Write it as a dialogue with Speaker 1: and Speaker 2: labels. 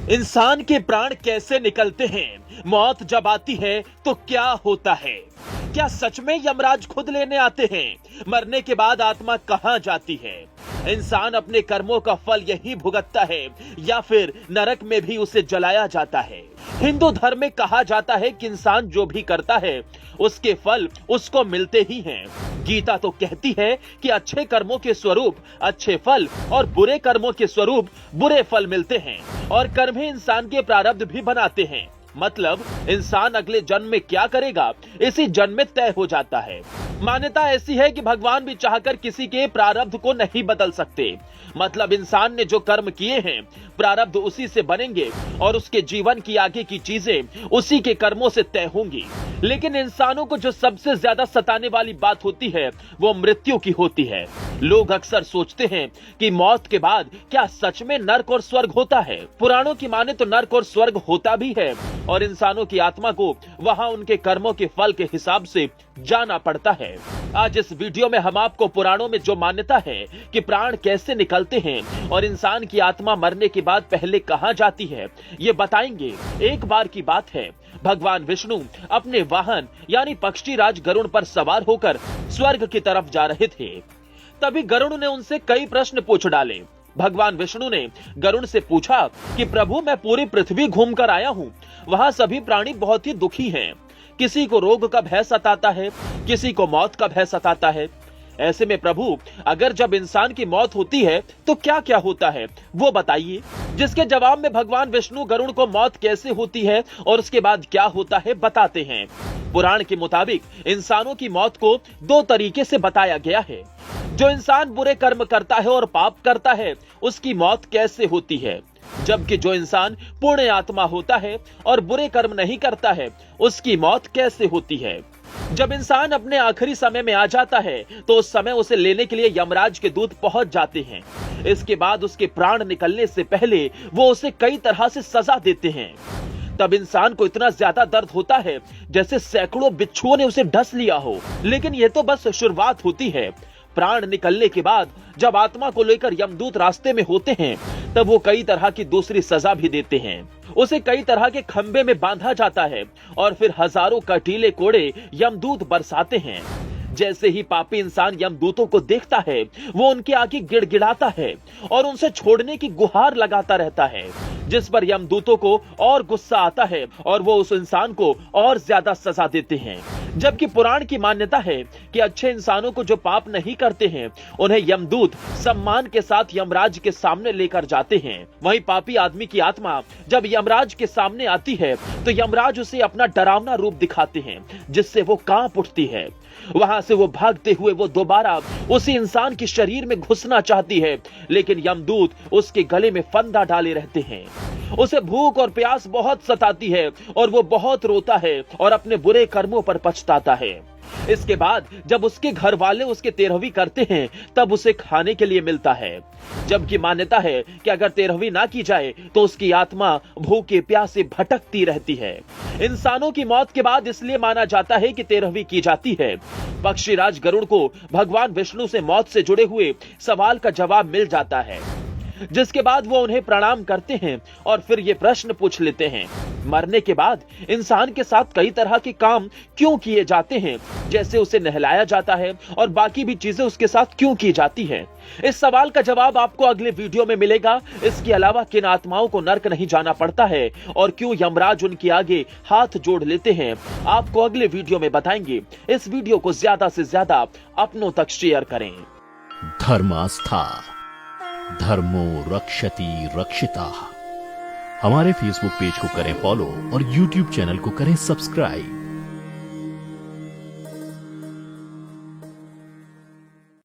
Speaker 1: इंसान के प्राण कैसे निकलते हैं? मौत जब आती है तो क्या होता है? क्या सच में यमराज खुद लेने आते हैं? मरने के बाद आत्मा कहां जाती है? इंसान अपने कर्मों का फल यहीं भुगतता है या फिर नरक में भी उसे जलाया जाता है? हिंदू धर्म में कहा जाता है कि इंसान जो भी करता है उसके फल उसको मिलते ही हैं। गीता तो कहती है कि अच्छे कर्मों के स्वरूप अच्छे फल और बुरे कर्मों के स्वरूप बुरे फल मिलते हैं, और कर्म ही इंसान के प्रारब्ध भी बनाते हैं। मतलब इंसान अगले जन्म में क्या करेगा इसी जन्म में तय हो जाता है। मान्यता ऐसी है कि भगवान भी चाहकर किसी के प्रारब्ध को नहीं बदल सकते। मतलब इंसान ने जो कर्म किए हैं प्रारब्ध उसी से बनेंगे और उसके जीवन की आगे की चीजें उसी के कर्मों से तय होंगी। लेकिन इंसानों को जो सबसे ज्यादा सताने वाली बात होती है वो मृत्यु की होती है। लोग अक्सर सोचते हैं कि मौत के बाद क्या सच में नर्क और स्वर्ग होता है? पुराणों की माने तो नर्क और स्वर्ग होता भी है और इंसानों की आत्मा को वहां उनके कर्मों के फल के हिसाब से जाना पड़ता है। आज इस वीडियो में हम आपको पुराणों में जो मान्यता है कि प्राण कैसे निकलते हैं और इंसान की आत्मा मरने के बाद पहले कहां जाती है ये बताएंगे। एक बार की बात है, भगवान विष्णु अपने वाहन यानी पक्षी राज गरुड़ पर सवार होकर स्वर्ग की तरफ जा रहे थे। तभी गरुड़ ने उनसे कई प्रश्न पूछ डाले। भगवान विष्णु ने गरुड़ से पूछा कि प्रभु, मैं पूरी पृथ्वी घूमकर आया हूँ, वहां सभी प्राणी बहुत ही दुखी हैं। किसी को रोग का भय सताता है, किसी को मौत का भय सताता है। ऐसे में प्रभु, अगर जब इंसान की मौत होती है तो क्या क्या होता है वो बताइए। जिसके जवाब में भगवान विष्णु गरुड़ को मौत कैसे होती है और उसके बाद क्या होता है बताते हैं। पुराण के मुताबिक इंसानों की मौत को दो तरीके से बताया गया है। जो इंसान बुरे कर्म करता है और पाप करता है उसकी मौत कैसे होती है, जबकि जो इंसान पुण्य आत्मा होता है और बुरे कर्म नहीं करता है उसकी मौत कैसे होती है। जब इंसान अपने आखिरी समय में आ जाता है तो उस समय उसे लेने के लिए यमराज के दूत पहुंच जाते हैं। इसके बाद उसके प्राण निकलने से पहले वो उसे कई तरह से सजा देते हैं। तब इंसान को इतना ज्यादा दर्द होता है जैसे सैकड़ों बिच्छुओं ने उसे डस लिया हो। लेकिन यह तो बस शुरुआत होती है। प्राण निकलने के बाद जब आत्मा को लेकर यमदूत रास्ते में होते हैं तब वो कई तरह की दूसरी सजा भी देते हैं। उसे कई तरह के खंबे में बांधा जाता है और फिर हजारों कटीले कोड़े यमदूत बरसाते हैं। जैसे ही पापी इंसान यमदूतों को देखता है वो उनके आगे गिड़गिड़ाता है और उनसे छोड़ने की गुहार लगाता रहता है, जिस पर यमदूतों को और गुस्सा आता है और वो उस इंसान को और ज्यादा सजा देते हैं। जबकि पुराण की मान्यता है कि अच्छे इंसानों को जो पाप नहीं करते हैं उन्हें यमदूत सम्मान के साथ यमराज के सामने लेकर जाते हैं। वहीं पापी आदमी की आत्मा जब यमराज के सामने आती है तो यमराज उसे अपना डरावना रूप दिखाते हैं जिससे वो कांप उठती है। वहां से वो भागते हुए वो दोबारा उसी इंसान के शरीर में घुसना चाहती है, लेकिन यमदूत उसके गले में फंदा डाले रहते हैं। उसे भूख और प्यास बहुत सताती है और वो बहुत रोता है और अपने बुरे कर्मों पर पछताता है। इसके बाद जब उसके घर वाले उसके 13वीं करते हैं तब उसे खाने के लिए मिलता है, जबकि मान्यता है कि अगर 13वीं ना की जाए तो उसकी आत्मा भूखे प्यासे भटकती रहती है। इंसानों की मौत के बाद इसलिए माना जाता है कि 13वीं की जाती है। पक्षीराज गरुड़ को भगवान विष्णु से मौत से जुड़े हुए सवाल का जवाब मिल जाता है, जिसके बाद वो उन्हें प्रणाम करते हैं और फिर ये प्रश्न पूछ लेते हैं, मरने के बाद इंसान के साथ कई तरह के काम क्यों किए जाते हैं, जैसे उसे नहलाया जाता है और बाकी भी चीजें उसके साथ क्यों की जाती हैं। इस सवाल का जवाब आपको अगले वीडियो में मिलेगा। इसके अलावा किन आत्माओं को नर्क नहीं जाना पड़ता है और क्यों यमराज उनके आगे हाथ जोड़ लेते हैं, आपको अगले वीडियो में बताएंगे। इस वीडियो को ज्यादा से ज्यादा अपनों तक शेयर करें।
Speaker 2: धर्मास्था धर्मो रक्षति रक्षिता। हमारे फेसबुक पेज को करें फॉलो और यूट्यूब चैनल को करें सब्सक्राइब।